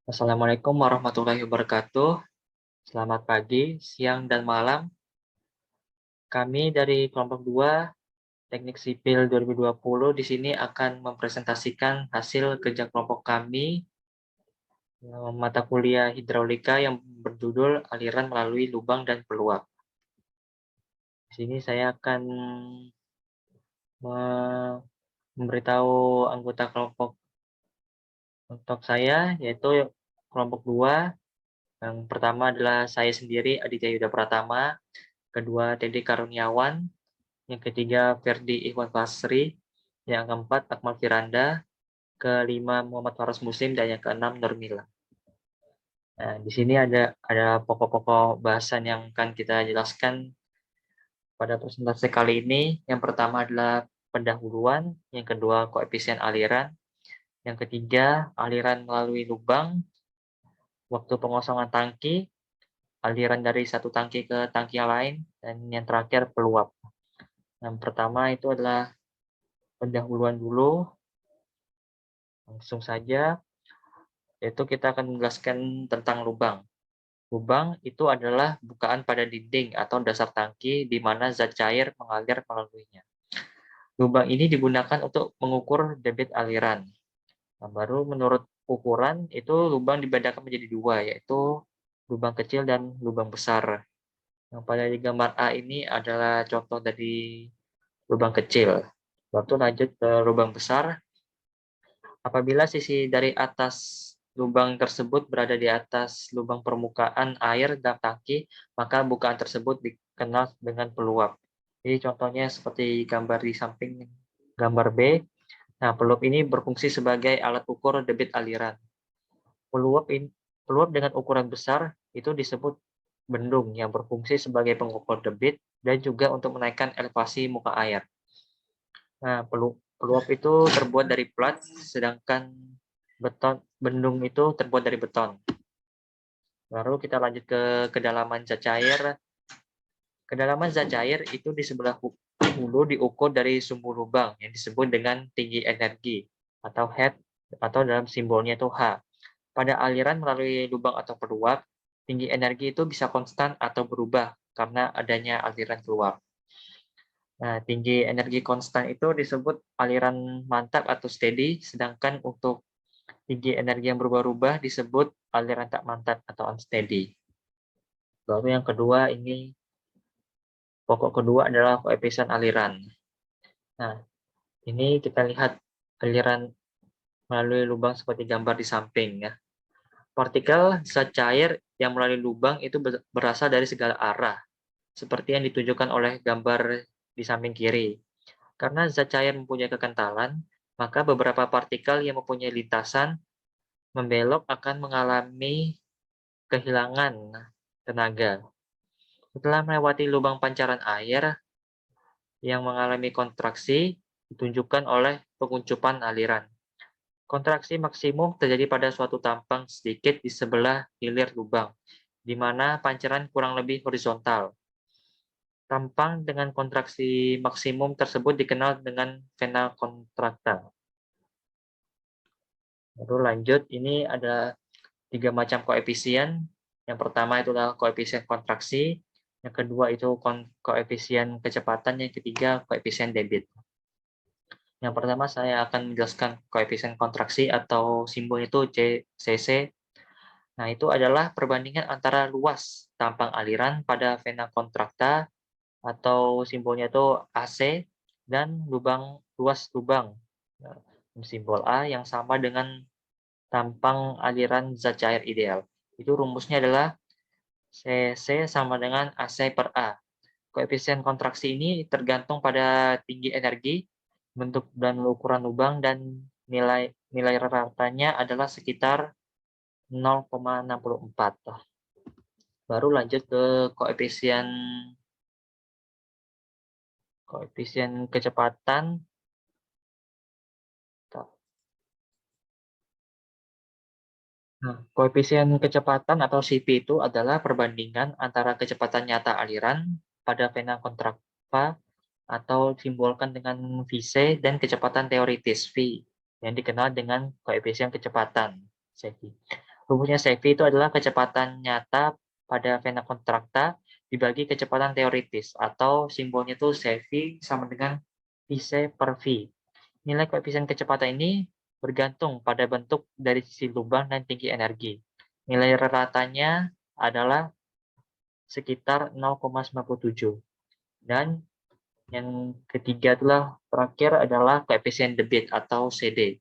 Assalamualaikum warahmatullahi wabarakatuh. Selamat pagi, siang, dan malam. Kami dari kelompok 2 Teknik Sipil 2020 di sini akan mempresentasikan hasil kerja kelompok kami mata kuliah hidraulika yang berjudul aliran melalui lubang dan peluap. Di sini saya akan memberitahu anggota kelompok untuk saya, yaitu kelompok 2. Yang pertama adalah saya sendiri, Aditya Yuda Pratama, kedua Teddy Karuniawan, yang ketiga Ferdi Ikhwan Fasri, yang keempat Akmal Firanda, kelima Muhammad Faras Muslim, dan yang keenam Nurmila. Nah, di sini ada pokok-pokok bahasan yang akan kita jelaskan pada presentasi kali ini. Yang pertama adalah pendahuluan, yang kedua koefisien aliran, yang ketiga aliran melalui lubang, waktu pengosongan tangki, aliran dari satu tangki ke tangki yang lain, dan yang terakhir peluap. Yang pertama itu adalah pendahuluan dulu. Langsung saja, yaitu kita akan menjelaskan tentang lubang. Lubang itu adalah bukaan pada dinding atau dasar tangki di mana zat cair mengalir melaluinya. Lubang ini digunakan untuk mengukur debit aliran. Nah, baru menurut ukuran itu lubang dibedakan menjadi dua, yaitu lubang kecil dan lubang besar. Yang pada di gambar A ini adalah contoh dari lubang kecil. Lalu lanjut ke lubang besar. Apabila sisi dari atas lubang tersebut berada di atas lubang permukaan air dalam tangki, maka bukaan tersebut dikenal dengan peluap. Jadi contohnya seperti gambar di samping gambar B. Nah, peluap ini berfungsi sebagai alat ukur debit aliran. Peluap dengan ukuran besar itu disebut bendung yang berfungsi sebagai pengukur debit dan juga untuk menaikkan elevasi muka air. Nah, peluap itu terbuat dari plat, sedangkan bendung itu terbuat dari beton. Lalu kita lanjut ke kedalaman zat cair. Kedalaman zat cair itu di sebelah hulu diukur dari sumbu lubang yang disebut dengan tinggi energi atau head, atau dalam simbolnya itu H. Pada aliran melalui lubang atau peluap, tinggi energi itu bisa konstan atau berubah karena adanya aliran keluar. Nah, tinggi energi konstan itu disebut aliran mantap atau steady, sedangkan untuk tinggi energi yang berubah-ubah disebut aliran tak mantap atau unsteady. Lalu yang kedua ini, pokok kedua adalah koefisien aliran. Nah, ini kita lihat aliran melalui lubang seperti gambar di samping ya. Partikel zat cair yang melalui lubang itu berasal dari segala arah, seperti yang ditunjukkan oleh gambar di samping kiri. Karena zat cair mempunyai kekentalan, maka beberapa partikel yang mempunyai lintasan membelok akan mengalami kehilangan tenaga. Setelah melewati lubang pancaran air yang mengalami kontraksi, ditunjukkan oleh penguncupan aliran. Kontraksi maksimum terjadi pada suatu tampang sedikit di sebelah hilir lubang, di mana pancaran kurang lebih horizontal. Tampang dengan kontraksi maksimum tersebut dikenal dengan vena contracta. Lalu lanjut, ini ada 3 macam koefisien. Yang pertama itu adalah koefisien kontraksi, yang kedua itu koefisien kecepatan, yang ketiga koefisien debit. Yang pertama saya akan menjelaskan koefisien kontraksi atau simbol itu CC. Nah, itu adalah perbandingan antara luas tampang aliran pada vena contracta atau simbolnya itu AC dan luas lubang, simbol A, yang sama dengan tampang aliran zat cair ideal. Itu rumusnya adalah CC sama dengan AC per A. Koefisien kontraksi ini tergantung pada tinggi energi, bentuk dan ukuran lubang, dan nilai ratanya adalah sekitar 0,64. Baru lanjut ke koefisien kecepatan. Nah, koefisien kecepatan atau CP itu adalah perbandingan antara kecepatan nyata aliran pada vena contracta atau simbolkan dengan Vc dan kecepatan teoritis V yang dikenal dengan koefisien kecepatan. Rumusnya Cv itu adalah kecepatan nyata pada vena contracta dibagi kecepatan teoritis, atau simbolnya itu Cv sama dengan Vc per V. Nilai koefisien kecepatan ini bergantung pada bentuk dari sisi lubang dan tinggi energi. Nilai ratanya adalah sekitar 0,97. Dan yang ketiga adalah terakhir adalah koefisien debit atau CD.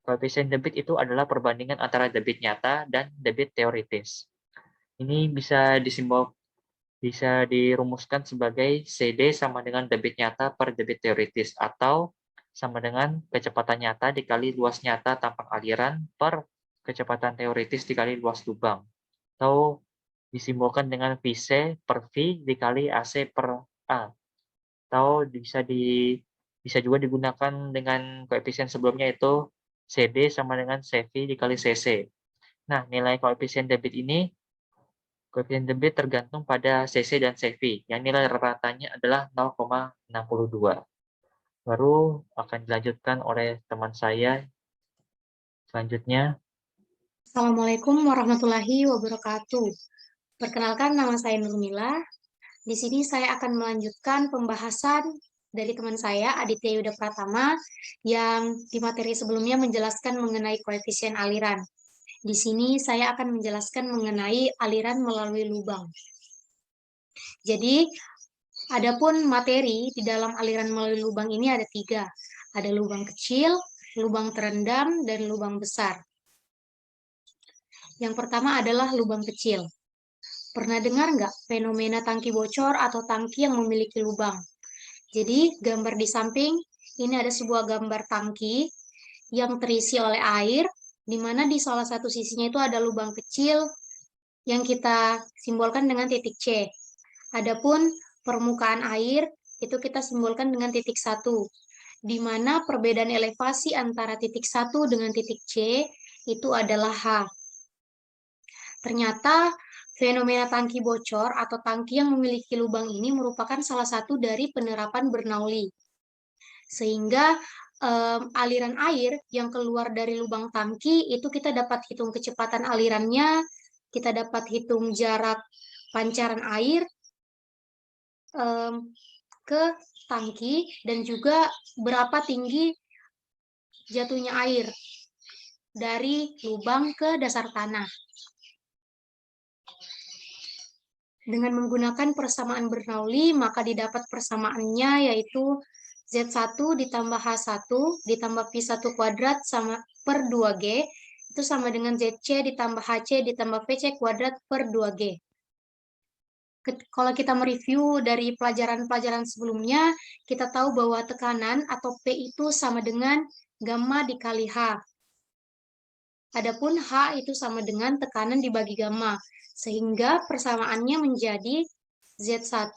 Koefisien debit itu adalah perbandingan antara debit nyata dan debit teoritis. Ini bisa dirumuskan sebagai CD sama dengan debit nyata per debit teoritis, atau sama dengan kecepatan nyata dikali luas nyata tampang aliran per kecepatan teoritis dikali luas lubang, atau disimbolkan dengan Vc per V dikali AC per A, atau bisa juga digunakan dengan koefisien sebelumnya, itu CD sama dengan CV dikali CC. Nah, nilai koefisien debit tergantung pada CC dan CV, yang nilai ratanya adalah 0,62. Baru akan dilanjutkan oleh teman saya selanjutnya. Assalamualaikum warahmatullahi wabarakatuh. Perkenalkan, nama saya Nurmila. Di sini saya akan melanjutkan pembahasan dari teman saya, Aditya Yuda Pratama, yang di materi sebelumnya menjelaskan mengenai koefisien aliran. Di sini saya akan menjelaskan mengenai aliran melalui lubang. Jadi, adapun materi di dalam aliran melalui lubang ini ada 3. Ada lubang kecil, lubang terendam, dan lubang besar. Yang pertama adalah lubang kecil. Pernah dengar nggak fenomena tangki bocor atau tangki yang memiliki lubang? Jadi, gambar di samping, ini ada sebuah gambar tangki yang terisi oleh air, di mana di salah satu sisinya itu ada lubang kecil yang kita simbolkan dengan titik C. Adapun permukaan air, itu kita simbolkan dengan titik 1, di mana perbedaan elevasi antara titik 1 dengan titik C itu adalah H. Ternyata fenomena tangki bocor atau tangki yang memiliki lubang ini merupakan salah satu dari penerapan Bernoulli. Sehingga aliran air yang keluar dari lubang tangki itu kita dapat hitung kecepatan alirannya, kita dapat hitung jarak pancaran air ke tangki, dan juga berapa tinggi jatuhnya air dari lubang ke dasar tanah. Dengan menggunakan persamaan Bernoulli, maka didapat persamaannya yaitu Z1 ditambah H1 ditambah P1 kuadrat sama per 2G, itu sama dengan ZC ditambah HC ditambah VC kuadrat per 2G. Kalau kita mereview dari pelajaran-pelajaran sebelumnya, kita tahu bahwa tekanan atau P itu sama dengan gamma dikali H. Adapun H itu sama dengan tekanan dibagi gamma, sehingga persamaannya menjadi Z1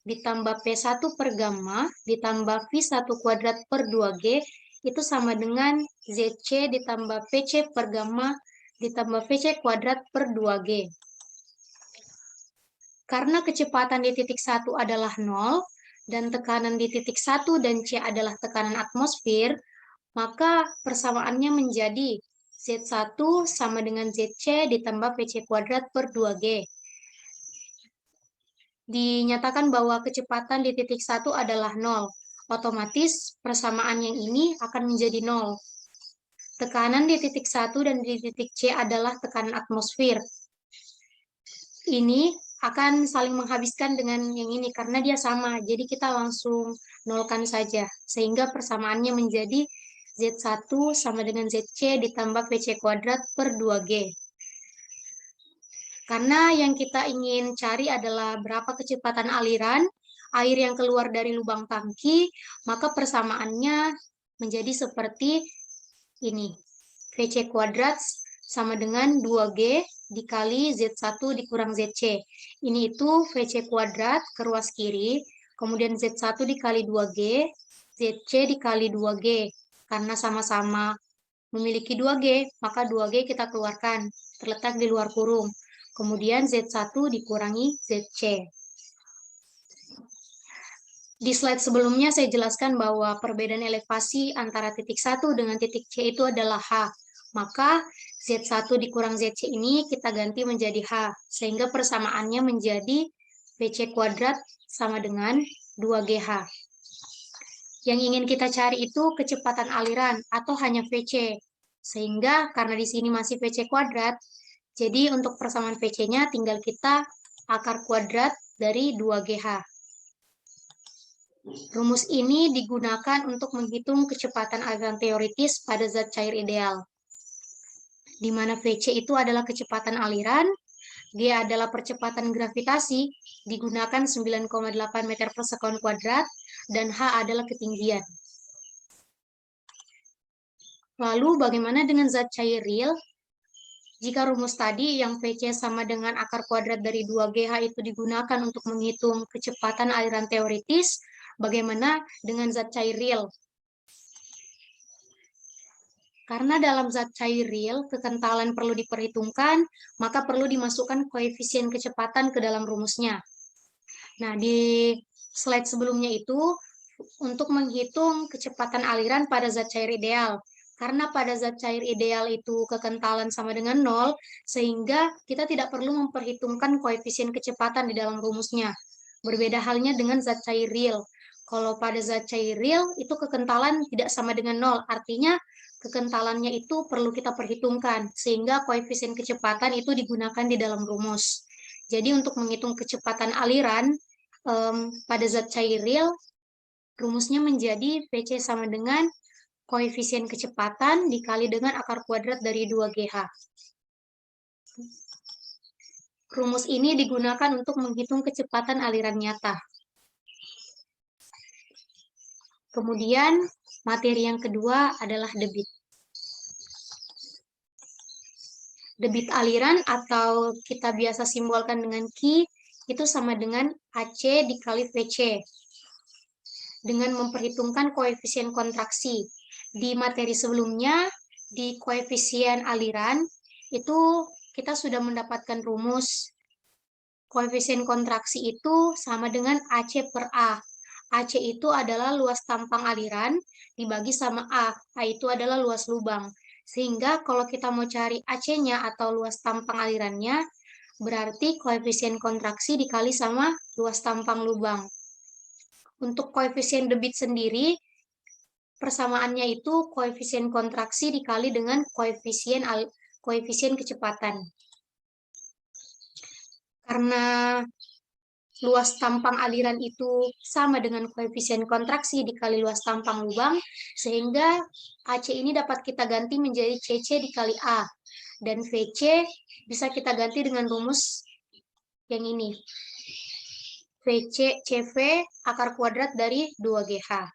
ditambah P1 per gamma ditambah V1 kuadrat per 2G itu sama dengan ZC ditambah PC per gamma ditambah VC kuadrat per 2G. Karena kecepatan di titik 1 adalah 0, dan tekanan di titik 1 dan C adalah tekanan atmosfer, maka persamaannya menjadi Z1 sama dengan ZC ditambah VC kuadrat per 2G. Dinyatakan bahwa kecepatan di titik 1 adalah 0. Otomatis persamaan yang ini akan menjadi 0. Tekanan di titik 1 dan di titik C adalah tekanan atmosfer. Ini akan saling menghabiskan dengan yang ini karena dia sama. Jadi kita langsung nolkan saja. Sehingga persamaannya menjadi Z1 sama dengan ZC ditambah VC kuadrat per 2G. Karena yang kita ingin cari adalah berapa kecepatan aliran air yang keluar dari lubang tangki, maka persamaannya menjadi seperti ini. VC kuadrat sama dengan 2G dikali Z1 dikurang ZC. Ini itu VC kuadrat ke ruas kiri, kemudian Z1 dikali 2G, ZC dikali 2G. Karena sama-sama memiliki 2G, maka 2G kita keluarkan, terletak di luar kurung. Kemudian Z1 dikurangi ZC. Di slide sebelumnya saya jelaskan bahwa perbedaan elevasi antara titik 1 dengan titik C itu adalah H. Maka Z1 dikurang ZC ini kita ganti menjadi H, sehingga persamaannya menjadi VC kuadrat sama dengan 2GH. Yang ingin kita cari itu kecepatan aliran atau hanya VC. Sehingga karena di sini masih VC kuadrat, jadi untuk persamaan VC-nya tinggal kita akar kuadrat dari 2GH. Rumus ini digunakan untuk menghitung kecepatan aliran teoritis pada zat cair ideal, di mana VC itu adalah kecepatan aliran, G adalah percepatan gravitasi, digunakan 9,8 meter per sekon kuadrat, dan H adalah ketinggian. Lalu bagaimana dengan zat cair real? Jika rumus tadi yang VC sama dengan akar kuadrat dari 2GH itu digunakan untuk menghitung kecepatan aliran teoritis, bagaimana dengan zat cair real? Karena dalam zat cair real, kekentalan perlu diperhitungkan, maka perlu dimasukkan koefisien kecepatan ke dalam rumusnya. Nah, di slide sebelumnya itu, untuk menghitung kecepatan aliran pada zat cair ideal. Karena pada zat cair ideal itu kekentalan sama dengan 0, sehingga kita tidak perlu memperhitungkan koefisien kecepatan di dalam rumusnya. Berbeda halnya dengan zat cair real. Kalau pada zat cair real, itu kekentalan tidak sama dengan 0, artinya kekentalannya itu perlu kita perhitungkan, sehingga koefisien kecepatan itu digunakan di dalam rumus. Jadi untuk menghitung kecepatan aliran pada zat cair real, rumusnya menjadi VC sama dengan koefisien kecepatan dikali dengan akar kuadrat dari 2GH. Rumus ini digunakan untuk menghitung kecepatan aliran nyata. Kemudian, materi yang kedua adalah debit. Debit aliran atau kita biasa simbolkan dengan Q itu sama dengan AC dikali VC dengan memperhitungkan koefisien kontraksi. Di materi sebelumnya, di koefisien aliran, itu kita sudah mendapatkan rumus. Koefisien kontraksi itu sama dengan AC per A. AC itu adalah luas tampang aliran dibagi sama A. A itu adalah luas lubang. Sehingga kalau kita mau cari AC-nya atau luas tampang alirannya, berarti koefisien kontraksi dikali sama luas tampang lubang. Untuk koefisien debit sendiri, persamaannya itu koefisien kontraksi dikali dengan koefisien kecepatan. Karena luas tampang aliran itu sama dengan koefisien kontraksi dikali luas tampang lubang, sehingga AC ini dapat kita ganti menjadi CC dikali A. Dan VC bisa kita ganti dengan rumus yang ini. VC CV akar kuadrat dari 2GH.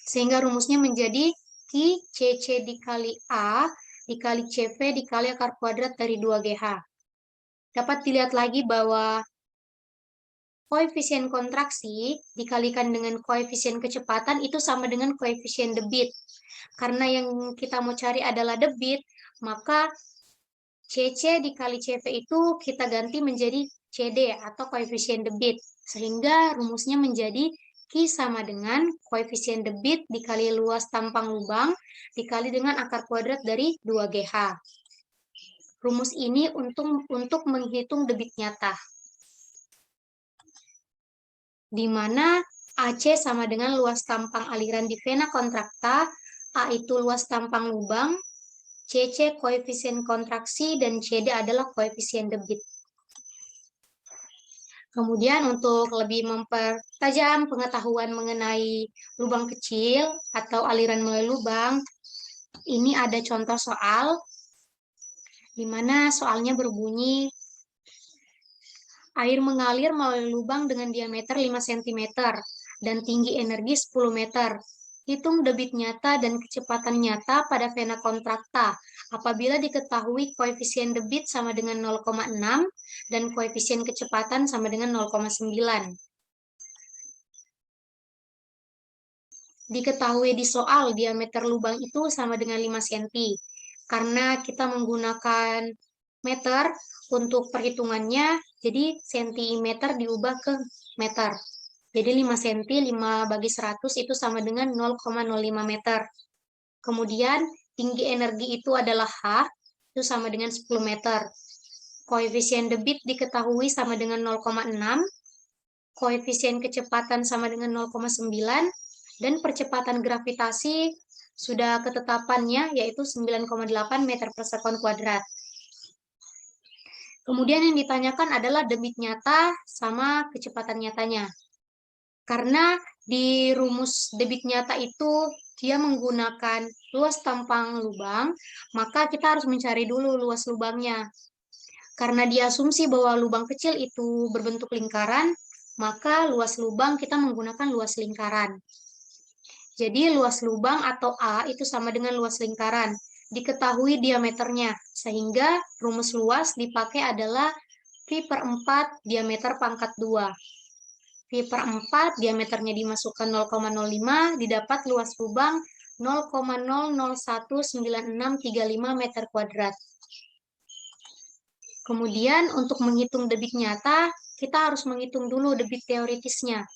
Sehingga rumusnya menjadi Q CC dikali A dikali CV dikali akar kuadrat dari 2GH. Dapat dilihat lagi bahwa koefisien kontraksi dikalikan dengan koefisien kecepatan itu sama dengan koefisien debit. Karena yang kita mau cari adalah debit, maka CC dikali CV itu kita ganti menjadi CD atau koefisien debit. Sehingga rumusnya menjadi Q sama dengan koefisien debit dikali luas tampang lubang dikali dengan akar kuadrat dari 2GH. Rumus ini untuk menghitung debit nyata, di mana AC sama dengan luas tampang aliran di vena kontrakta, A itu luas tampang lubang, CC koefisien kontraksi, dan CD adalah koefisien debit. Kemudian untuk lebih mempertajam pengetahuan mengenai lubang kecil atau aliran melalui lubang, ini ada contoh soal, di mana soalnya berbunyi, air mengalir melalui lubang dengan diameter 5 cm dan tinggi energi 10 meter. Hitung debit nyata dan kecepatan nyata pada vena kontrakta apabila diketahui koefisien debit sama dengan 0,6 dan koefisien kecepatan sama dengan 0,9. Diketahui di soal diameter lubang itu sama dengan 5 cm. Karena kita menggunakan meter untuk perhitungannya, jadi sentimeter diubah ke meter. Jadi 5 cm, 5 bagi 100 itu sama dengan 0,05 meter. Kemudian tinggi energi itu adalah H, itu sama dengan 10 meter. Koefisien debit diketahui sama dengan 0,6, koefisien kecepatan sama dengan 0,9, dan percepatan gravitasi sudah ketetapannya yaitu 9,8 meter per sekon kuadrat. Kemudian yang ditanyakan adalah debit nyata sama kecepatan nyatanya. Karena di rumus debit nyata itu dia menggunakan luas tampang lubang, maka kita harus mencari dulu luas lubangnya. Karena diasumsi bahwa lubang kecil itu berbentuk lingkaran, maka luas lubang kita menggunakan luas lingkaran. Jadi luas lubang atau A itu sama dengan luas lingkaran. Diketahui diameternya, sehingga rumus luas dipakai adalah Pi per 4 diameter pangkat 2. Pi per 4 diameternya dimasukkan 0,05, didapat luas lubang 0,00196535 meter kuadrat. Kemudian untuk menghitung debit nyata, kita harus menghitung dulu debit teoritisnya.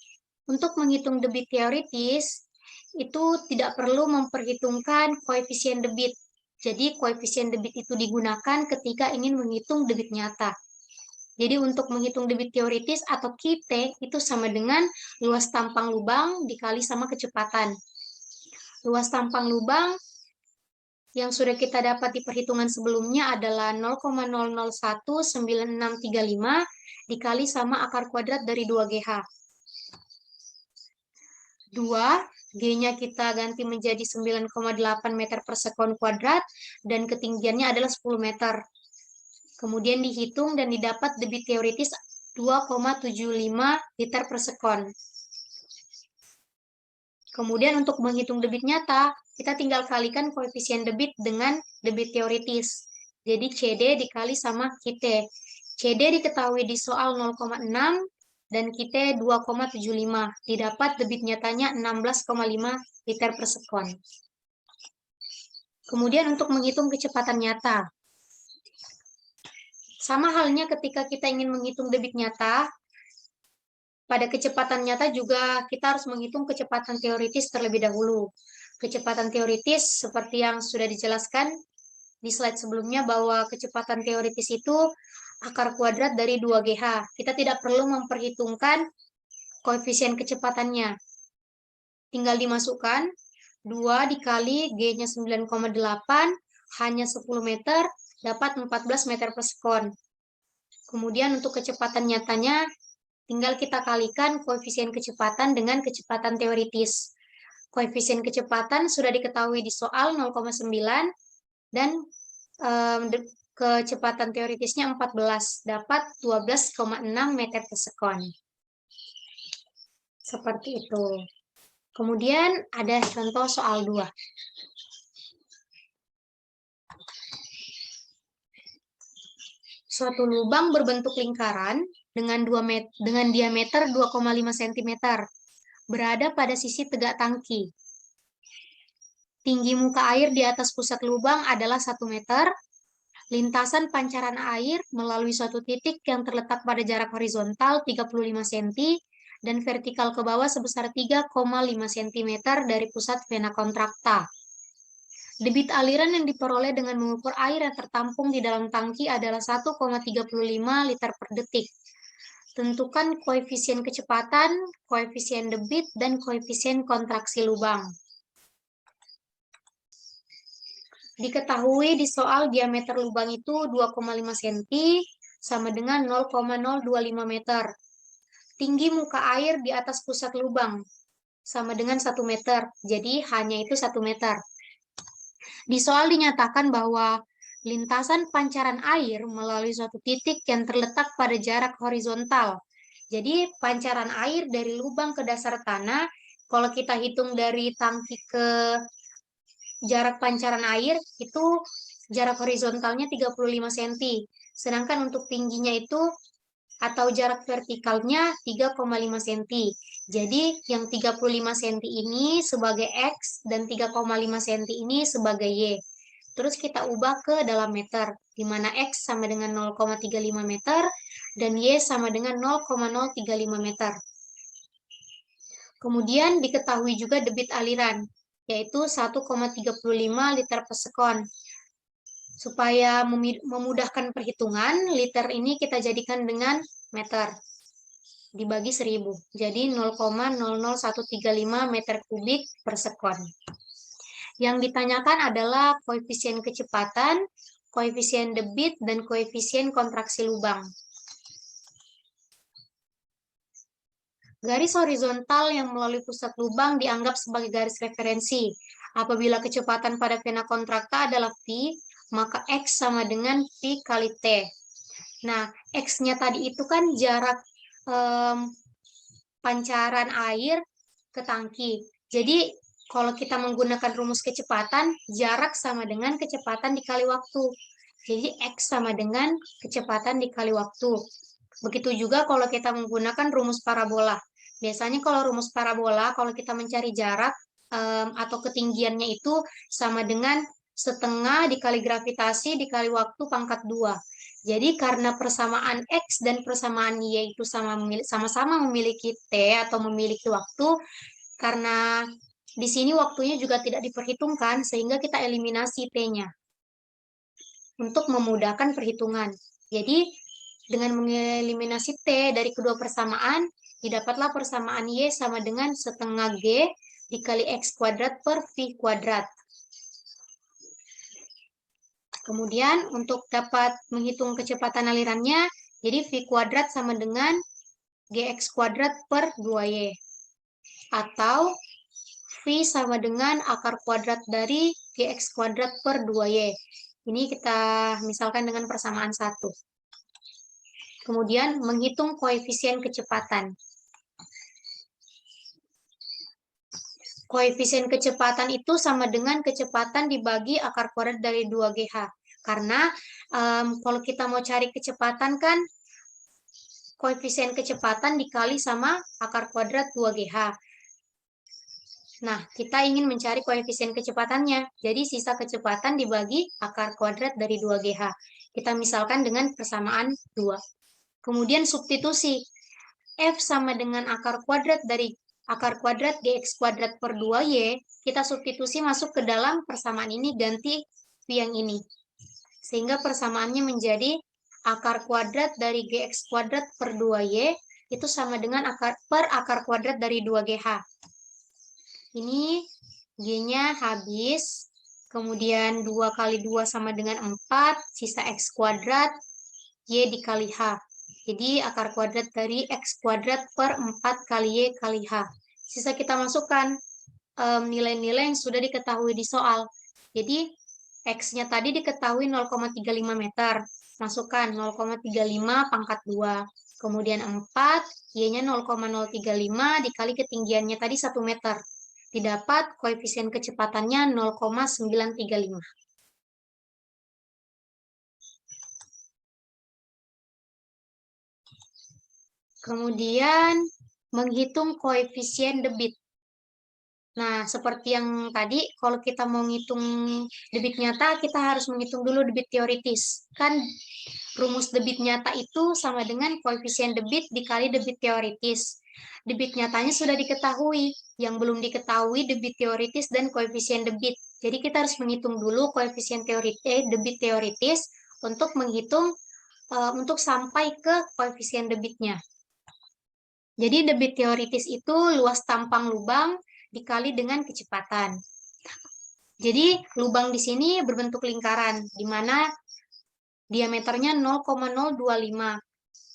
Untuk menghitung debit teoritis, itu tidak perlu memperhitungkan koefisien debit. Jadi koefisien debit itu digunakan ketika ingin menghitung debit nyata. Jadi untuk menghitung debit teoritis atau QT itu sama dengan luas tampang lubang dikali sama kecepatan. Luas tampang lubang yang sudah kita dapat di perhitungan sebelumnya adalah 0,0019635 dikali sama akar kuadrat dari 2GH. 2, G-nya kita ganti menjadi 9,8 meter per sekon kuadrat, dan ketinggiannya adalah 10 meter. Kemudian dihitung dan didapat debit teoritis 2,75 liter per sekon. Kemudian untuk menghitung debit nyata, kita tinggal kalikan koefisien debit dengan debit teoritis. Jadi CD dikali sama QT. CD diketahui di soal 0,6 dan QT 2,75. Didapat debit nyatanya 16,5 liter per sekon. Kemudian untuk menghitung kecepatan nyata. Sama halnya ketika kita ingin menghitung debit nyata, pada kecepatan nyata juga kita harus menghitung kecepatan teoritis terlebih dahulu. Kecepatan teoritis seperti yang sudah dijelaskan di slide sebelumnya bahwa kecepatan teoritis itu akar kuadrat dari 2GH. Kita tidak perlu memperhitungkan koefisien kecepatannya. Tinggal dimasukkan 2 dikali G-nya 9,8, hanya 10 meter, dapat 14 meter per sekon. Kemudian untuk kecepatan nyatanya, tinggal kita kalikan koefisien kecepatan dengan kecepatan teoritis. Koefisien kecepatan sudah diketahui di soal 0,9 dan kecepatan teoritisnya 14, dapat 12,6 meter per sekon. Seperti itu. Kemudian ada contoh soal 2. Suatu lubang berbentuk lingkaran dengan diameter 2,5 cm berada pada sisi tegak tangki. Tinggi muka air di atas pusat lubang adalah 1 meter. Lintasan pancaran air melalui suatu titik yang terletak pada jarak horizontal 35 cm dan vertikal ke bawah sebesar 3,5 cm dari pusat vena kontrakta. Debit aliran yang diperoleh dengan mengukur air yang tertampung di dalam tangki adalah 1,35 liter per detik. Tentukan koefisien kecepatan, koefisien debit, dan koefisien kontraksi lubang. Diketahui di soal diameter lubang itu 2,5 cm sama dengan 0,025 meter. Tinggi muka air di atas pusat lubang sama dengan 1 meter, jadi hanya itu 1 meter. Di soal dinyatakan bahwa lintasan pancaran air melalui suatu titik yang terletak pada jarak horizontal. Jadi pancaran air dari lubang ke dasar tanah, kalau kita hitung dari tangki ke jarak pancaran air, itu jarak horizontalnya 35 cm. Sedangkan untuk tingginya itu atau jarak vertikalnya 3,5 cm. Jadi yang 35 cm ini sebagai X dan 3,5 cm ini sebagai Y. Terus kita ubah ke dalam meter, di mana X sama dengan 0,35 meter dan Y sama dengan 0,035 meter. Kemudian diketahui juga debit aliran. yaitu 1,35 liter per sekon. Supaya memudahkan perhitungan, liter ini kita jadikan dengan meter. Dibagi 1000. Jadi 0,00135 meter kubik per sekon. Yang ditanyakan adalah koefisien kecepatan, koefisien debit, dan koefisien kontraksi lubang. Garis horizontal yang melalui pusat lubang dianggap sebagai garis referensi. Apabila kecepatan pada vena kontrakta adalah V, maka X sama dengan V kali T. Nah, X-nya tadi itu kan jarak pancaran air ke tangki. Jadi, kalau kita menggunakan rumus kecepatan, jarak sama dengan kecepatan dikali waktu. Jadi, X sama dengan kecepatan dikali waktu. Begitu juga kalau kita menggunakan rumus parabola. Biasanya kalau rumus parabola, kalau kita mencari jarak atau ketinggiannya itu sama dengan setengah dikali gravitasi dikali waktu pangkat 2. Jadi karena persamaan X dan persamaan Y itu sama-sama memiliki T atau memiliki waktu, karena di sini waktunya juga tidak diperhitungkan, sehingga kita eliminasi T-nya untuk memudahkan perhitungan. Jadi, dengan mengeliminasi T dari kedua persamaan, didapatlah persamaan Y sama dengan setengah G dikali X kuadrat per V kuadrat. Kemudian, untuk dapat menghitung kecepatan alirannya, jadi V kuadrat sama dengan Gx kuadrat per 2Y. Atau V sama dengan akar kuadrat dari Gx kuadrat per 2Y. Ini kita misalkan dengan persamaan 1. Kemudian menghitung koefisien kecepatan. Koefisien kecepatan itu sama dengan kecepatan dibagi akar kuadrat dari 2GH. Karena kalau kita mau cari kecepatan kan, koefisien kecepatan dikali sama akar kuadrat 2GH. Nah, kita ingin mencari koefisien kecepatannya. Jadi, sisa kecepatan dibagi akar kuadrat dari 2GH. Kita misalkan dengan persamaan 2. Kemudian substitusi. F sama dengan akar kuadrat dari akar kuadrat Gx kuadrat per 2Y. Kita substitusi masuk ke dalam persamaan ini, ganti V yang ini. Sehingga persamaannya menjadi akar kuadrat dari Gx kuadrat per 2Y itu sama dengan akar kuadrat dari 2GH. Ini G-nya habis, kemudian 2 kali 2 sama dengan 4, sisa X kuadrat, Y dikali H. Jadi akar kuadrat dari X kuadrat per 4 kali Y kali H. Sisa kita masukkan nilai-nilai yang sudah diketahui di soal. Jadi X-nya tadi diketahui 0,35 meter. Masukkan 0,35 pangkat 2. Kemudian 4, Y-nya 0,035 dikali ketinggiannya tadi 1 meter. Didapat koefisien kecepatannya 0,935. Kemudian menghitung koefisien debit. Nah, seperti yang tadi, kalau kita mau ngitung debit nyata, kita harus menghitung dulu debit teoritis. Kan rumus debit nyata itu sama dengan koefisien debit dikali debit teoritis. Debit nyatanya sudah diketahui, yang belum diketahui debit teoritis dan koefisien debit. Jadi kita harus menghitung dulu koefisien debit teoritis untuk menghitung untuk sampai ke koefisien debitnya. Jadi debit teoritis itu luas tampang lubang dikali dengan kecepatan. Jadi lubang di sini berbentuk lingkaran, di mana diameternya 0,025.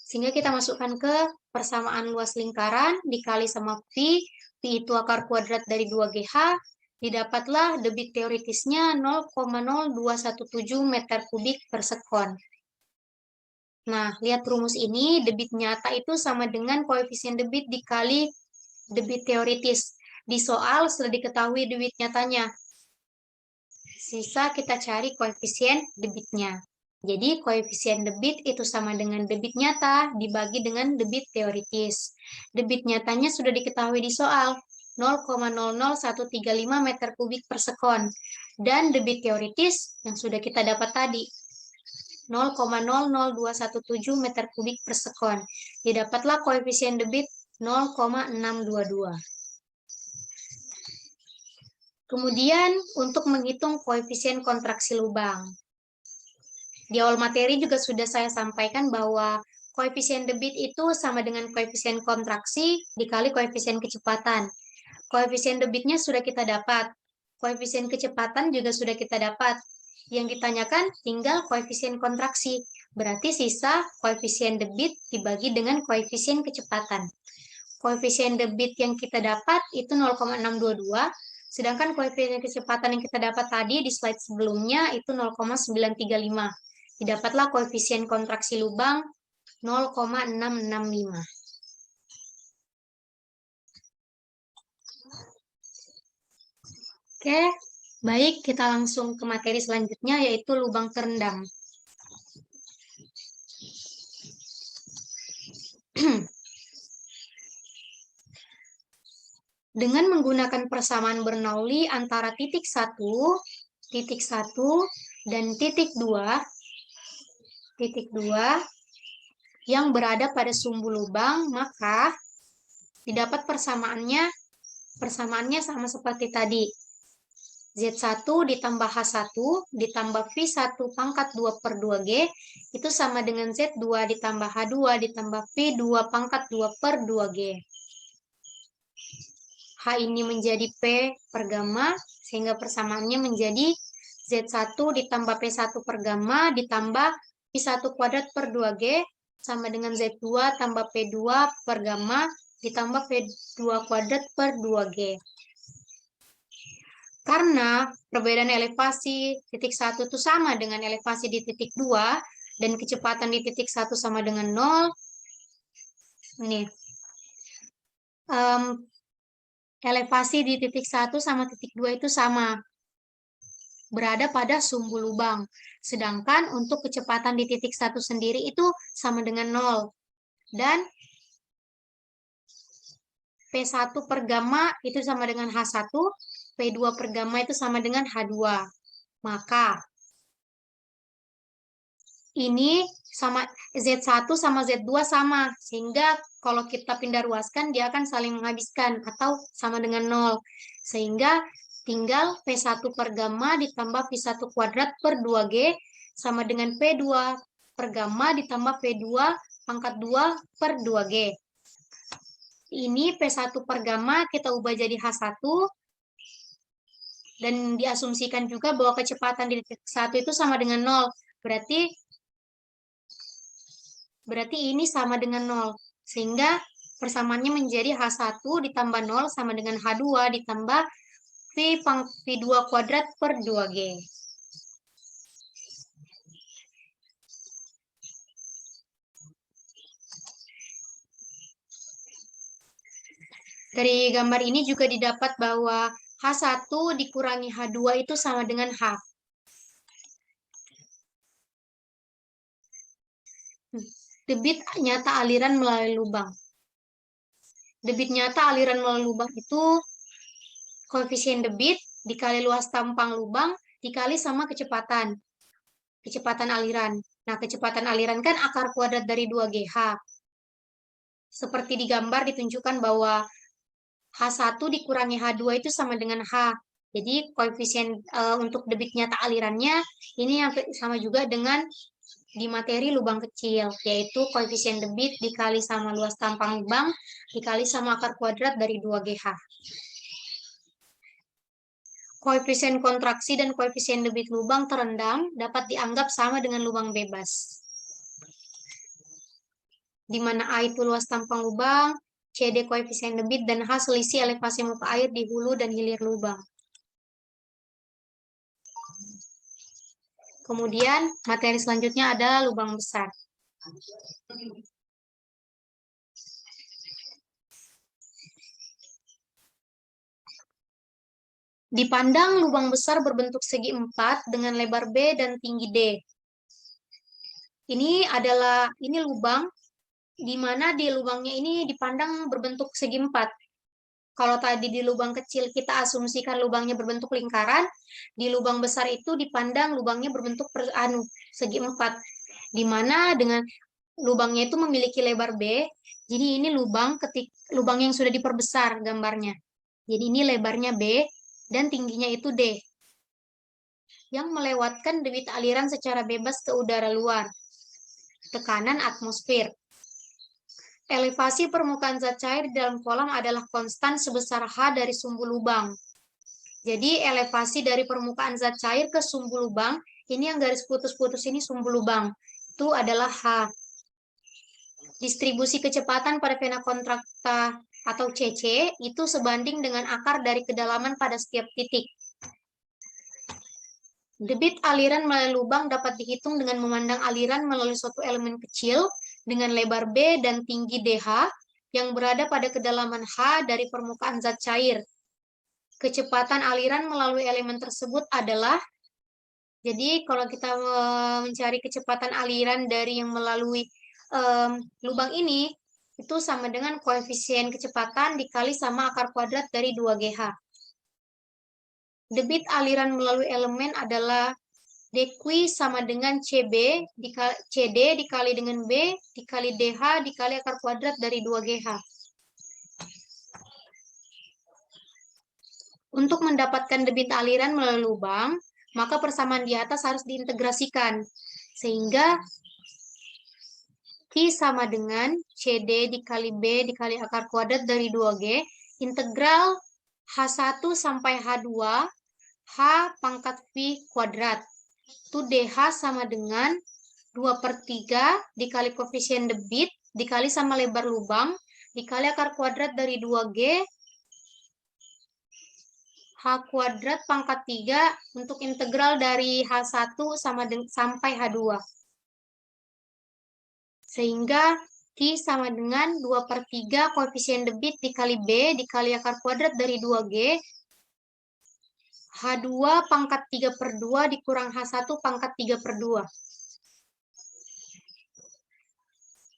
Sehingga kita masukkan ke persamaan luas lingkaran dikali sama V. V itu akar kuadrat dari 2GH. Didapatlah debit teoritisnya 0,0217 meter kubik per sekon. Nah, lihat rumus ini, debit nyata itu sama dengan koefisien debit dikali debit teoritis. Di soal sudah diketahui debit nyatanya. Sisa kita cari koefisien debitnya. Jadi koefisien debit itu sama dengan debit nyata dibagi dengan debit teoritis. Debit nyatanya sudah diketahui di soal, 0,00135 meter kubik per sekon. Dan debit teoritis yang sudah kita dapat tadi, 0,00217 meter kubik per sekon. Didapatlah koefisien debit 0,622. Kemudian untuk menghitung koefisien kontraksi lubang. Di awal materi juga sudah saya sampaikan bahwa koefisien debit itu sama dengan koefisien kontraksi dikali koefisien kecepatan. Koefisien debitnya sudah kita dapat. Koefisien kecepatan juga sudah kita dapat. Yang ditanyakan tinggal koefisien kontraksi. Berarti sisa koefisien debit dibagi dengan koefisien kecepatan. Koefisien debit yang kita dapat itu 0,622, sedangkan koefisien kecepatan yang kita dapat tadi di slide sebelumnya itu 0,935. Didapatlah koefisien kontraksi lubang 0,665. Oke, baik, kita langsung ke materi selanjutnya, yaitu lubang terendam. Dengan menggunakan persamaan Bernoulli antara titik 1, dan titik 2 yang berada pada sumbu lubang, maka didapat persamaannya sama seperti tadi. Z1 ditambah H1 ditambah V1 pangkat 2 per 2G itu sama dengan Z2 ditambah H2 ditambah V2 pangkat 2 per 2G. H ini menjadi P per gamma, sehingga persamaannya menjadi Z1 ditambah P1 per gamma ditambah P1 kuadrat per 2G sama dengan Z2 tambah P2 per gamma ditambah P2 kuadrat per 2G. Karena perbedaan elevasi titik 1 itu sama dengan elevasi di titik 2 dan kecepatan di titik 1 sama dengan 0, ini elevasi di titik 1 sama titik 2 itu sama, berada pada sumbu lubang. Sedangkan untuk kecepatan di titik 1 sendiri itu sama dengan 0. Dan P1 per gamma itu sama dengan H1, P2 per gamma itu sama dengan H2. Maka ini sama Z1 sama Z2 sama, sehingga kalau kita pindah ruaskan dia akan saling menghabiskan atau sama dengan 0. Sehingga tinggal P1 per gamma ditambah P1 kuadrat per 2G sama dengan P2 per gamma ditambah P2 pangkat 2 per 2G. Ini P1 per gamma kita ubah jadi H1 dan diasumsikan juga bahwa kecepatan di titik 1 itu sama dengan 0. Berarti ini sama dengan 0. Sehingga persamaannya menjadi H1 ditambah 0 sama dengan H2 ditambah V2 kuadrat per 2G. Dari gambar ini juga didapat bahwa H1 dikurangi H2 itu sama dengan H. Debit nyata aliran melalui lubang. Debit nyata aliran melalui lubang itu koefisien debit dikali luas tampang lubang dikali sama kecepatan aliran. Nah, kecepatan aliran kan akar kuadrat dari 2GH. Seperti di gambar ditunjukkan bahwa H1 dikurangi H2 itu sama dengan H. Jadi koefisien untuk debit nyata alirannya ini yang sama juga dengan di materi lubang kecil, yaitu koefisien debit dikali sama luas tampang lubang dikali sama akar kuadrat dari 2GH. Koefisien kontraksi dan koefisien debit lubang terendam dapat dianggap sama dengan lubang bebas, di mana A itu luas tampang lubang, CD koefisien debit, dan H selisih elevasi muka air di hulu dan hilir lubang. Kemudian materi selanjutnya adalah lubang besar. Dipandang lubang besar berbentuk segi 4 dengan lebar B dan tinggi D. Ini lubang di mana di lubangnya ini dipandang berbentuk segi 4. Kalau tadi di lubang kecil kita asumsikan lubangnya berbentuk lingkaran, di lubang besar itu dipandang lubangnya berbentuk segi 4. Di mana dengan lubangnya itu memiliki lebar B, jadi ini lubang yang sudah diperbesar gambarnya. Jadi ini lebarnya B dan tingginya itu D, yang melewatkan debit aliran secara bebas ke udara luar. Tekanan atmosfer. Elevasi permukaan zat cair di dalam kolam adalah konstan sebesar H dari sumbu lubang. Jadi elevasi dari permukaan zat cair ke sumbu lubang, ini yang garis putus-putus ini sumbu lubang, itu adalah H. Distribusi kecepatan pada vena kontrakta atau CC itu sebanding dengan akar dari kedalaman pada setiap titik. Debit aliran melalui lubang dapat dihitung dengan memandang aliran melalui suatu elemen kecil dengan lebar B dan tinggi DH yang berada pada kedalaman H dari permukaan zat cair. Kecepatan aliran melalui elemen tersebut adalah, jadi kalau kita mencari kecepatan aliran dari yang melalui lubang ini, itu sama dengan koefisien kecepatan dikali sama akar kuadrat dari 2GH. Debit aliran melalui elemen adalah dq sama dengan CB dikali, CD dikali dengan B dikali DH dikali akar kuadrat dari 2GH. Untuk mendapatkan debit aliran melalui lubang, maka persamaan di atas harus diintegrasikan. Sehingga Q sama dengan CD dikali B dikali akar kuadrat dari 2G, integral H1 sampai H2, H pangkat V kuadrat. Itu DH sama dengan 2/3 dikali koefisien debit, dikali sama lebar lubang, dikali akar kuadrat dari 2G, H kuadrat pangkat 3 untuk integral dari H1 sampai H2. Sehingga Q sama dengan 2/3 koefisien debit dikali B dikali akar kuadrat dari 2G, H2 pangkat 3/2 dikurang H1 pangkat 3/2.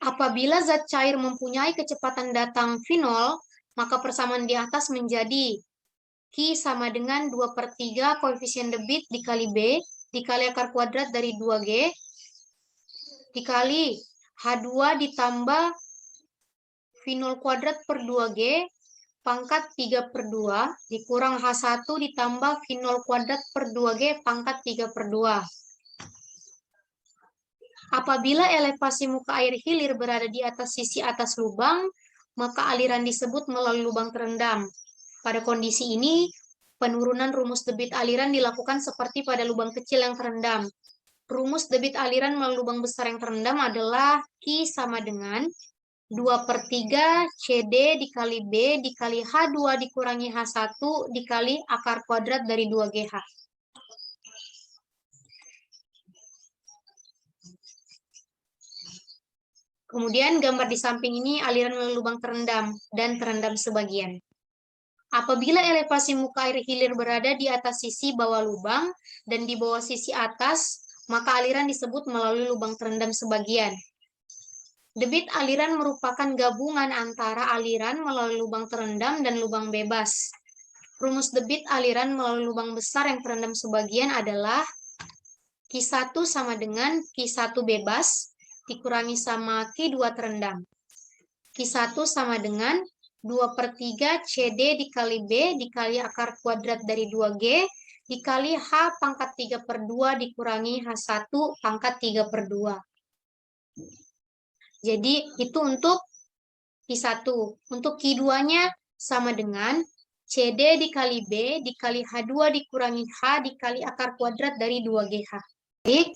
Apabila zat cair mempunyai kecepatan datang V0, maka persamaan di atas menjadi Q sama dengan 2/3 koefisien debit dikali B dikali akar kuadrat dari 2G dikali H2 ditambah V0 kuadrat per 2G pangkat 3/2 dikurang H1 ditambah V0 kuadrat per 2G pangkat 3/2. Apabila elevasi muka air hilir berada di atas sisi atas lubang, maka aliran disebut melalui lubang terendam. Pada kondisi ini, penurunan rumus debit aliran dilakukan seperti pada lubang kecil yang terendam. Rumus debit aliran melalui lubang besar yang terendam adalah Q sama dengan 2/3 CD dikali B dikali H2 dikurangi H1 dikali akar kuadrat dari 2GH. Kemudian gambar di samping ini aliran melalui lubang terendam dan terendam sebagian. Apabila elevasi muka air hilir berada di atas sisi bawah lubang dan di bawah sisi atas, maka aliran disebut melalui lubang terendam sebagian. Debit aliran merupakan gabungan antara aliran melalui lubang terendam dan lubang bebas. Rumus debit aliran melalui lubang besar yang terendam sebagian adalah Q1 sama dengan Q1 bebas dikurangi sama Q2 terendam. Q1 sama dengan 2/3 CD dikali B dikali akar kuadrat dari 2G dikali H pangkat 3/2 dikurangi H1 pangkat 3/2. Jadi itu untuk Q1. Untuk Q2-nya sama dengan CD dikali B dikali H2 dikurangi H dikali akar kuadrat dari 2GH. Baik,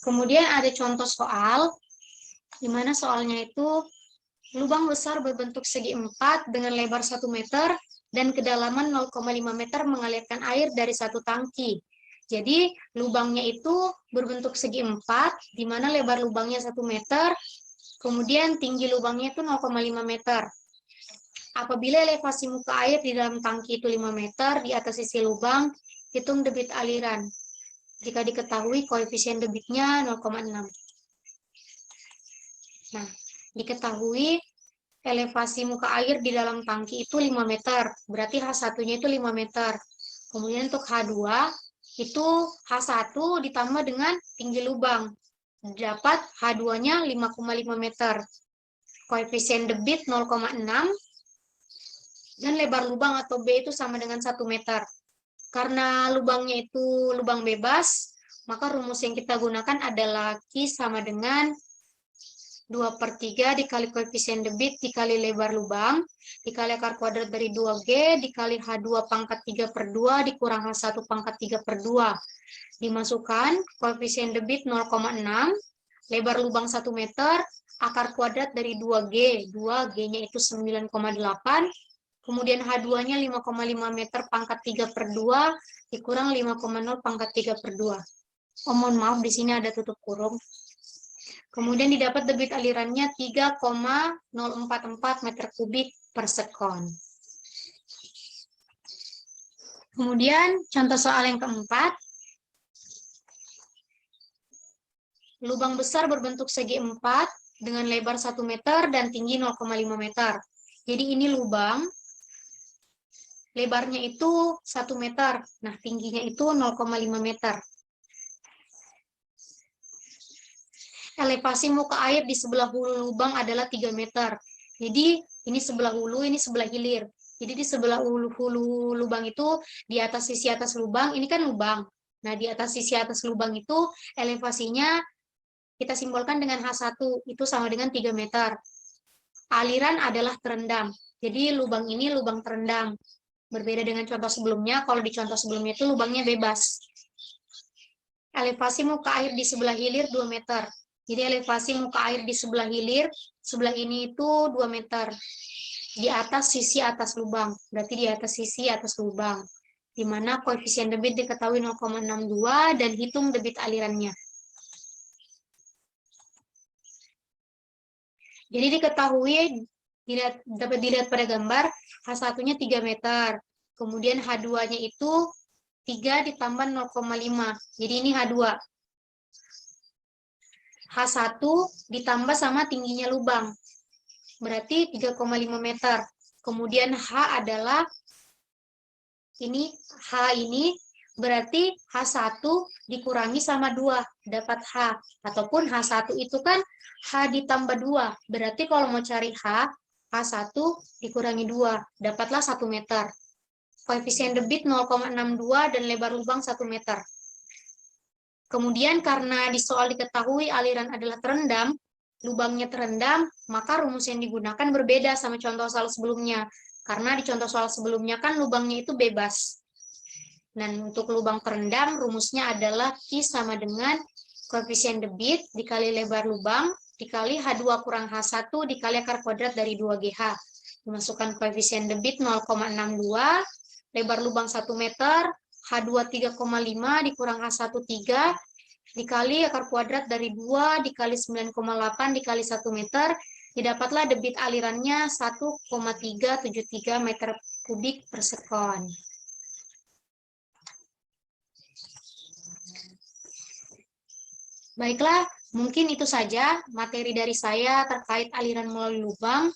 kemudian ada contoh soal, di mana soalnya itu lubang besar berbentuk segi 4 dengan lebar 1 meter dan kedalaman 0,5 meter mengalirkan air dari satu tangki. Jadi lubangnya itu berbentuk segi 4, di mana lebar lubangnya 1 meter, kemudian tinggi lubangnya itu 0,5 meter. Apabila elevasi muka air di dalam tangki itu 5 meter di atas sisi lubang, hitung debit aliran. Jika diketahui koefisien debitnya 0,6. Nah, diketahui elevasi muka air di dalam tangki itu 5 meter, berarti H1-nya itu 5 meter. Kemudian untuk H2, itu H1 ditambah dengan tinggi lubang, dapat H2-nya 5,5 meter. Koefisien debit 0,6, dan lebar lubang atau B itu sama dengan 1 meter. Karena lubangnya itu lubang bebas, maka rumus yang kita gunakan adalah Q sama dengan 2/3 dikali koefisien debit dikali lebar lubang, dikali akar kuadrat dari 2G, dikali H2 pangkat 3/2, dikurang H1 pangkat 3/2. Dimasukkan koefisien debit 0,6, lebar lubang 1 meter, akar kuadrat dari 2G, 2G-nya itu 9,8, kemudian H2-nya 5,5 meter pangkat 3/2, dikurang 5,0 pangkat 3/2. Oh, mohon maaf, di sini ada tutup kurung. Kemudian didapat debit alirannya 3,044 meter kubik per sekon. Kemudian contoh soal yang keempat. Lubang besar berbentuk segi 4 dengan lebar 1 meter dan tinggi 0,5 meter. Jadi ini lubang, lebarnya itu 1 meter, nah tingginya itu 0,5 meter. Elevasi muka air di sebelah hulu lubang adalah 3 meter. Jadi ini sebelah hulu, ini sebelah hilir. Jadi di sebelah hulu lubang itu, di atas sisi atas lubang, ini kan lubang. Nah di atas sisi atas lubang itu elevasinya kita simbolkan dengan H1, itu sama dengan 3 meter. Aliran adalah terendam. Jadi lubang ini lubang terendam. Berbeda dengan contoh sebelumnya, kalau di contoh sebelumnya itu lubangnya bebas. Elevasi muka air di sebelah hilir 2 meter. Jadi elevasi muka air di sebelah hilir, sebelah ini itu 2 meter. Di atas sisi atas lubang, berarti di atas sisi atas lubang. Di mana koefisien debit diketahui 0,62 dan hitung debit alirannya. Jadi diketahui, dapat dilihat pada gambar, H1-nya 3 meter. Kemudian H2-nya itu 3 ditambah 0,5. Jadi ini H2. H1 ditambah sama tingginya lubang. Berarti 3,5 meter. Kemudian H adalah, ini H ini berarti H1 dikurangi sama 2, dapat H. Ataupun H1 itu kan H ditambah 2. Berarti kalau mau cari H, H1 dikurangi 2, dapatlah 1 meter. Koefisien debit 0,62 dan lebar lubang 1 meter. Kemudian karena di soal diketahui aliran adalah terendam, lubangnya terendam, maka rumus yang digunakan berbeda sama contoh soal sebelumnya. Karena di contoh soal sebelumnya kan lubangnya itu bebas. Dan untuk lubang terendam, rumusnya adalah Q sama dengan koefisien debit dikali lebar lubang, dikali H2 kurang H1 dikali akar kuadrat dari 2GH. Dimasukkan koefisien debit 0,62, lebar lubang 1 meter, H2 3,5 dikurang H1 3, dikali akar kuadrat dari 2 dikali 9,8 dikali 1 meter, didapatlah debit alirannya 1,373 meter kubik per sekon. Baiklah, mungkin itu saja materi dari saya terkait aliran melalui lubang.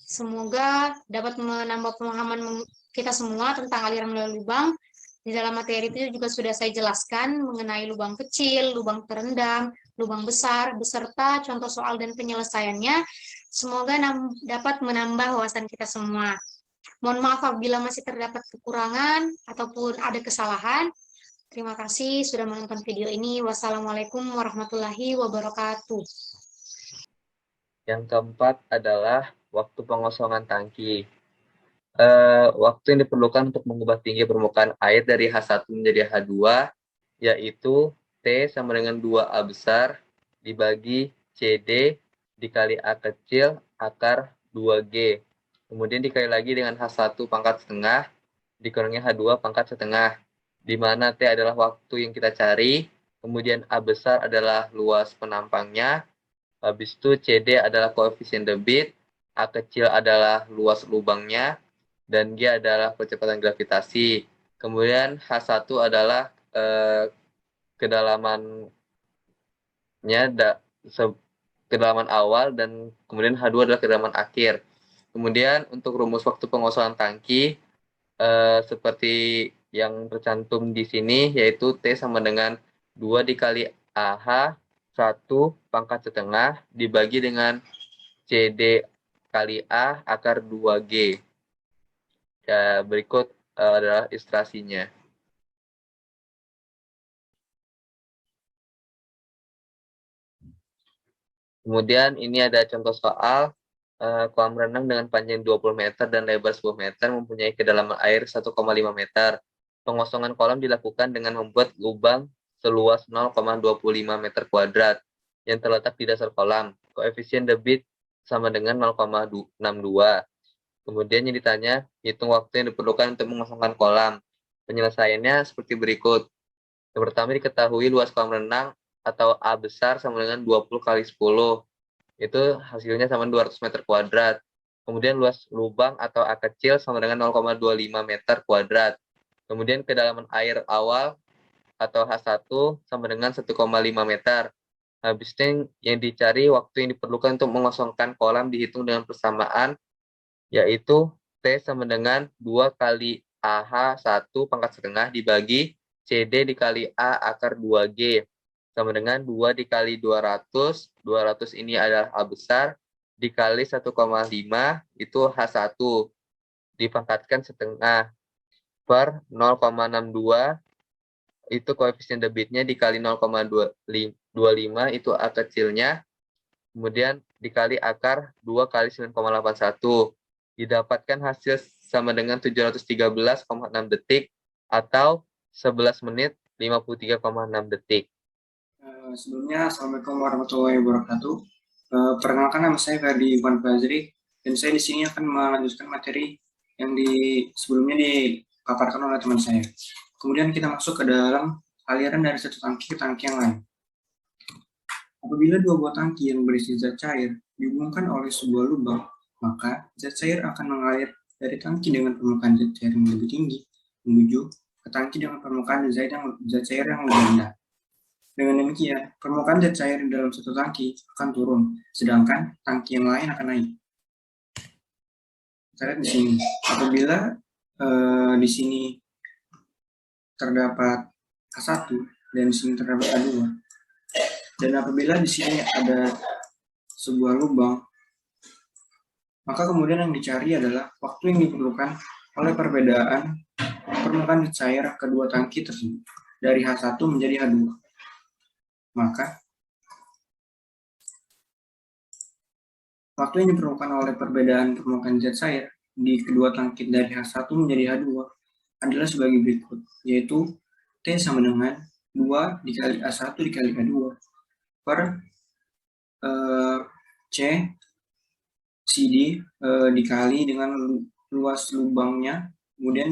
Semoga dapat menambah pemahaman kita semua tentang aliran melalui lubang. Di dalam materi itu juga sudah saya jelaskan mengenai lubang kecil, lubang terendam, lubang besar, beserta contoh soal dan penyelesaiannya. Semoga dapat menambah wawasan kita semua. Mohon maaf apabila masih terdapat kekurangan ataupun ada kesalahan. Terima kasih sudah menonton video ini. Wassalamualaikum warahmatullahi wabarakatuh. Yang keempat adalah waktu pengosongan tangki. Waktu yang diperlukan untuk mengubah tinggi permukaan air dari H1 menjadi H2, yaitu T sama dengan 2A besar dibagi CD dikali A kecil akar 2G. Kemudian dikali lagi dengan H1 pangkat setengah dikurangi H2 pangkat setengah, di mana T adalah waktu yang kita cari, kemudian A besar adalah luas penampangnya, habis itu CD adalah koefisien debit, A kecil adalah luas lubangnya, dan G adalah percepatan gravitasi. Kemudian H1 adalah kedalamannya, kedalaman awal, dan kemudian H2 adalah kedalaman akhir. Kemudian untuk rumus waktu pengosongan tangki, seperti yang tercantum di sini, yaitu T sama dengan 2 dikali AH 1 pangkat setengah dibagi dengan CD kali A akar 2G. Ya, berikut adalah ilustrasinya. Kemudian ini ada contoh soal, kolam renang dengan panjang 20 meter dan lebar 10 meter mempunyai kedalaman air 1,5 meter. Pengosongan kolam dilakukan dengan membuat lubang seluas 0,25 meter kuadrat yang terletak di dasar kolam. Koefisien debit sama dengan 0,62. Kemudian yang ditanya, hitung waktu yang diperlukan untuk mengosongkan kolam. Penyelesaiannya seperti berikut. Yang pertama diketahui luas kolam renang atau A besar sama dengan 20 kali 10. Itu hasilnya sama 200 meter kuadrat. Kemudian luas lubang atau A kecil sama dengan 0,25 meter kuadrat. Kemudian kedalaman air awal atau H1 sama dengan 1,5 meter. Habis itu yang dicari waktu yang diperlukan untuk mengosongkan kolam dihitung dengan persamaan, yaitu T sama dengan 2 kali AH1 pangkat setengah dibagi CD dikali A akar 2G sama dengan 2 dikali 200. 200 ini adalah A besar, dikali 1,5 itu H1, dipangkatkan setengah per 0,62, itu koefisien debitnya, dikali 0,25 itu A kecilnya, kemudian dikali akar 2 kali 9,81. Didapatkan hasil sama dengan 713,6 detik atau 11 menit 53,6 detik. Sebelumnya, Assalamualaikum warahmatullahi wabarakatuh. Perkenalkan, nama saya Ferdi Iwan Fazri, dan saya di sini akan melanjutkan materi yang sebelumnya dipaparkan oleh teman saya. Kemudian kita masuk ke dalam aliran dari satu tangki ke tangki yang lain. Apabila dua buah tangki yang berisi zat cair dihubungkan oleh sebuah lubang, maka zat cair akan mengalir dari tangki dengan permukaan zat cair yang lebih tinggi menuju ke tangki dengan permukaan zat cair yang lebih rendah. Dengan demikian, permukaan zat cair di dalam satu tangki akan turun, sedangkan tangki yang lain akan naik. Kita lihat di sini, apabila di sini terdapat A1 dan di sini terdapat A2, dan apabila di sini ada sebuah lubang, maka kemudian yang dicari adalah waktu yang diperlukan oleh perbedaan permukaan zat cair kedua tangki tersebut dari H1 menjadi H2. Maka waktu yang diperlukan oleh perbedaan permukaan zat cair di kedua tangki dari H1 menjadi H2 adalah sebagai berikut, yaitu T sama dengan 2 dikali A1 dikali A2 per C CD dikali dengan luas lubangnya, kemudian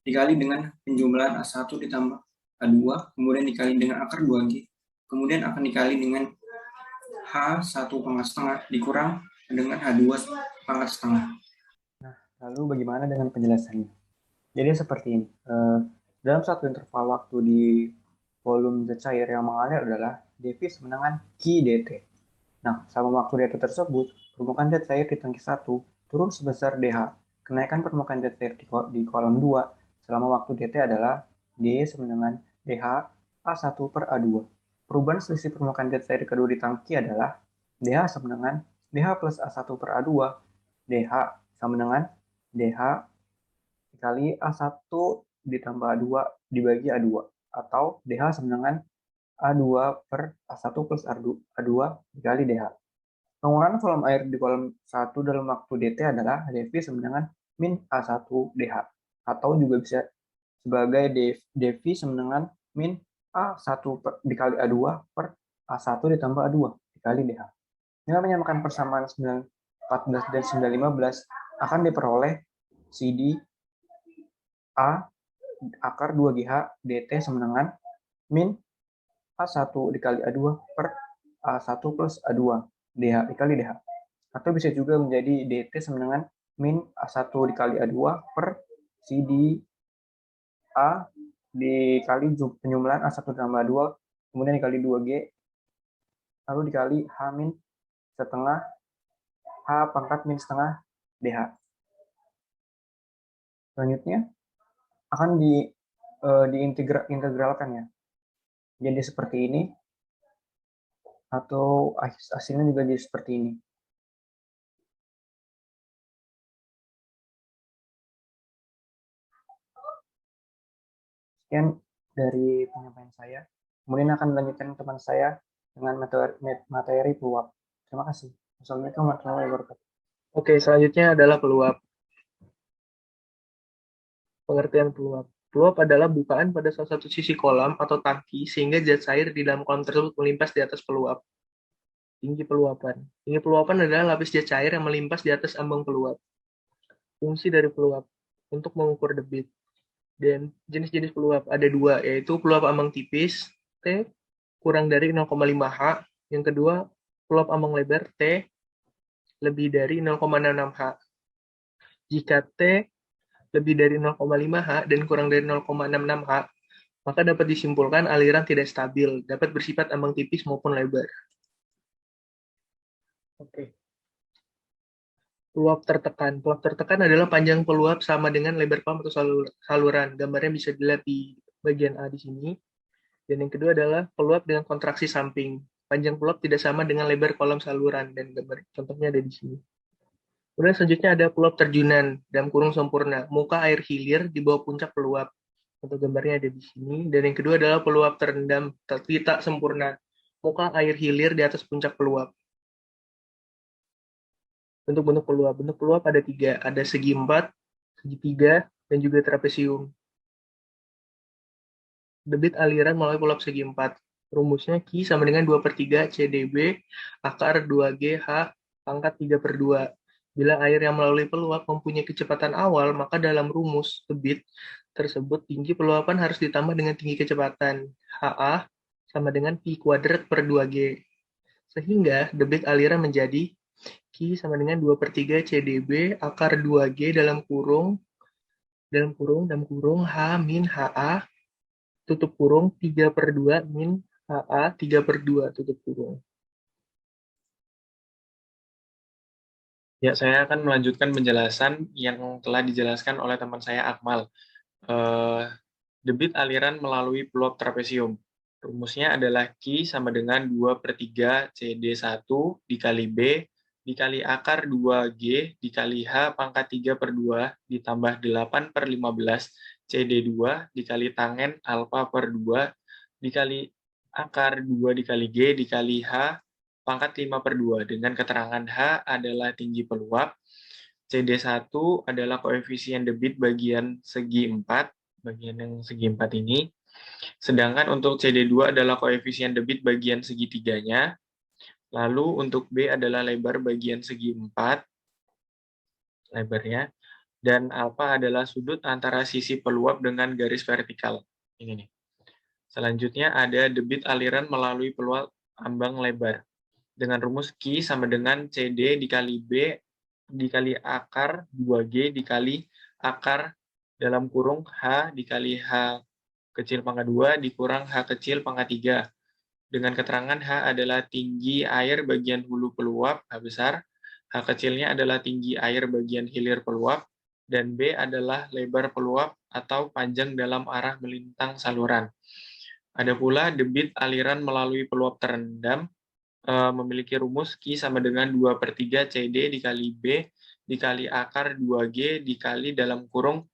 dikali dengan penjumlahan A1 ditambah A2, kemudian dikali dengan akar 2G, kemudian akan dikali dengan H1 pangkat setengah dikurang dengan H2 pangkat setengah. Nah, lalu bagaimana dengan penjelasannya? Jadi seperti ini. Dalam satu interval waktu di volume zat cair yang mengalir adalah dV sama dengan Q dt. Nah, selama waktu dt tersebut, permukaan zat cair di tangki 1 turun sebesar dH. Kenaikan permukaan zat cair di kolom 2 selama waktu dt adalah d sama dengan dH A1 per A2. Perubahan selisih permukaan zat cair kedua di tangki adalah dH sama dengan dH plus A1 per A2. dH sama dengan dH dikali A1 ditambah A2 dibagi A2, atau dH sama dengan A2 per A1 plus A2 dikali dH. Pengurangan volume air di kolom 1 dalam waktu dt adalah dV sama dengan min A1 dH, atau juga bisa sebagai dV sama dengan min A1 dikali A2 per A1 ditambah A2 dikali dH. Dengan menyamakan persamaan 914 dan 915 akan diperoleh CD A akar 2GH dt sama dengan min A1 dikali A2 per A1 plus A2 dH dikali dH. Atau bisa juga menjadi dt sama dengan min A1 dikali A2 per CD A dikali penjumlahan A1 tambah A2 kemudian dikali 2G lalu dikali H min setengah H pangkat min setengah dH. Selanjutnya akan diintegralkan ya. Jadi seperti ini atau hasilnya juga jadi seperti ini. Sekian dari penyampaian saya. Kemudian akan melanjutkan teman saya dengan materi peluap. Terima kasih. Assalamualaikum warahmatullahi wabarakatuh. Oke, selanjutnya adalah peluap. Pengertian peluap. Peluap adalah bukaan pada salah satu sisi kolam atau tangki sehingga zat cair di dalam kolam tersebut melimpas di atas peluap. Tinggi peluapan. Tinggi peluapan adalah lapis zat cair yang melimpas di atas ambang peluap. Fungsi dari peluap untuk mengukur debit. Dan jenis-jenis peluap ada dua, yaitu peluap ambang tipis, T, kurang dari 0,5 H. Yang kedua, peluap ambang lebar, T, lebih dari 0,66 H. Jika T lebih dari 0,5 H dan kurang dari 0,66 H, maka dapat disimpulkan aliran tidak stabil, dapat bersifat ambang tipis maupun lebar. Oke. Peluap tertekan. Peluap tertekan adalah panjang peluap sama dengan lebar kolam atau saluran. Gambarnya bisa dilihat di bagian A di sini. Dan yang kedua adalah peluap dengan kontraksi samping. Panjang peluap tidak sama dengan lebar kolam saluran, dan gambar contohnya ada di sini. Kemudian selanjutnya ada peluap terjunan, dalam kurung sempurna. Muka air hilir di bawah puncak peluap. Untuk gambarnya ada di sini. Dan yang kedua adalah peluap terendam tapi tak sempurna. Muka air hilir di atas puncak peluap. Bentuk-bentuk peluap. Bentuk peluap ada 3. Ada segi 4, segitiga, dan juga trapesium. Debit aliran melalui peluap segi 4. Rumusnya Q sama dengan 2/3 CdB akar 2G H pangkat 3/2. Bila air yang melalui peluap mempunyai kecepatan awal, maka dalam rumus debit tersebut tinggi peluapan harus ditambah dengan tinggi kecepatan. HA sama dengan Q kuadrat per 2G. Sehingga debit aliran menjadi Q sama dengan 2/3 CdB akar 2G dalam kurung H min HA tutup kurung 3/2 min HA 3/2 tutup kurung. Ya, saya akan melanjutkan penjelasan yang telah dijelaskan oleh teman saya Akmal. Debit aliran melalui peluap trapesium. Rumusnya adalah Q sama dengan 2/3 CD1 dikali B dikali akar 2G dikali H pangkat 3/2 ditambah 8/15 CD2 dikali tangen alfa per 2 dikali akar 2 dikali G dikali H pangkat 5/2 dengan keterangan H adalah tinggi peluap, CD1 adalah koefisien debit bagian segi 4, bagian yang segi 4 ini, sedangkan untuk CD2 adalah koefisien debit bagian segitiganya. Lalu untuk B adalah lebar bagian segi 4, lebarnya, dan alfa adalah sudut antara sisi peluap dengan garis vertikal. Ini nih. Selanjutnya ada debit aliran melalui peluap ambang lebar. Dengan rumus Q sama dengan CD dikali B dikali akar 2G dikali akar dalam kurung H dikali H kecil pangkat 2 dikurang H kecil pangkat 3. Dengan keterangan H adalah tinggi air bagian hulu peluap, H besar, H kecilnya adalah tinggi air bagian hilir peluap, dan B adalah lebar peluap atau panjang dalam arah melintang saluran. Ada pula debit aliran melalui peluap terendam, memiliki rumus Q sama dengan 2/3 CD dikali B dikali akar 2G dikali dalam kurung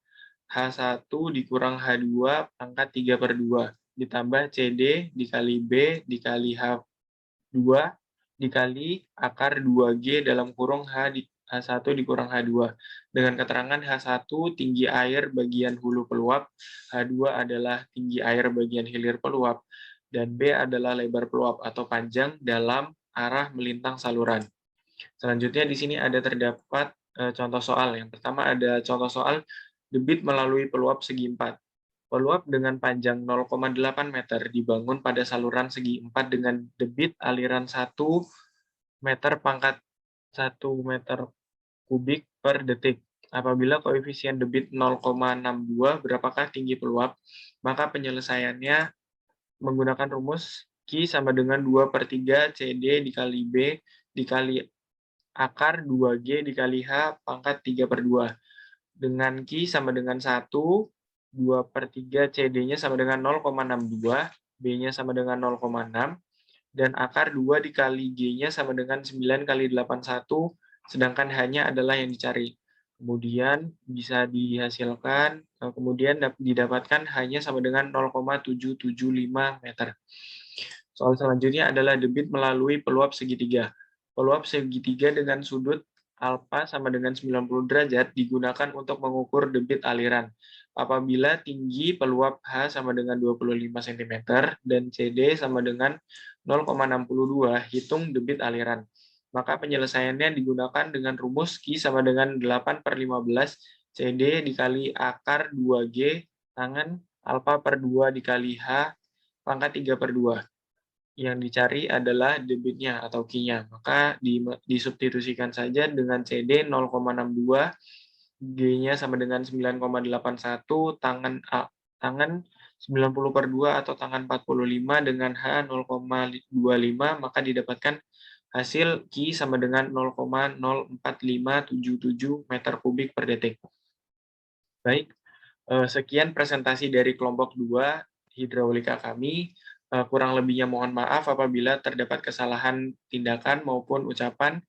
H1 dikurang H2 pangkat 3/2 ditambah CD dikali B dikali H2 dikali akar 2G dalam kurung H1 dikurang H2. Dengan keterangan H1 tinggi air bagian hulu peluap, H2 adalah tinggi air bagian hilir peluap, dan B adalah lebar peluap atau panjang dalam arah melintang saluran. Selanjutnya di sini ada terdapat contoh soal. Yang pertama ada contoh soal debit melalui peluap segi 4. Peluap dengan panjang 0,8 meter dibangun pada saluran segi 4 dengan debit aliran 1 meter pangkat 1 meter kubik per detik. Apabila koefisien debit 0,62, berapakah tinggi peluap? Maka penyelesaiannya menggunakan rumus Q sama dengan 2/3 CD dikali B dikali akar 2G dikali H pangkat 3/2. Dengan Q sama dengan 1, 2/3 CD-nya sama dengan 0,62, B-nya sama dengan 0,6, dan akar 2 dikali G-nya sama dengan 9 kali 81, sedangkan H-nya adalah yang dicari. Kemudian bisa dihasilkan, kemudian didapatkan H-nya sama dengan 0,775 meter. Soal selanjutnya adalah debit melalui peluap segitiga. Peluap segitiga dengan sudut alfa sama dengan 90 derajat digunakan untuk mengukur debit aliran. Apabila tinggi peluap H sama dengan 25 cm dan CD sama dengan 0,62, hitung debit aliran. Maka penyelesaiannya digunakan dengan rumus Q sama dengan 8/15 CD dikali akar 2G tangan alfa per 2 dikali H pangkat 3/2. Yang dicari adalah debitnya atau Q-nya. Maka disubstitusikan saja dengan CD 0,62, G-nya sama dengan 9,81, tangan 90/2 atau tangan 45 dengan H 0,25, maka didapatkan hasil Q sama dengan 0,04577 meter kubik per detik. Baik, sekian presentasi dari kelompok 2 hidraulika kami. Kurang lebihnya mohon maaf apabila terdapat kesalahan tindakan maupun ucapan.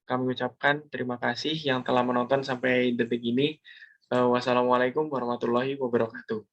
Kami ucapkan terima kasih yang telah menonton sampai detik ini. Wassalamualaikum warahmatullahi wabarakatuh.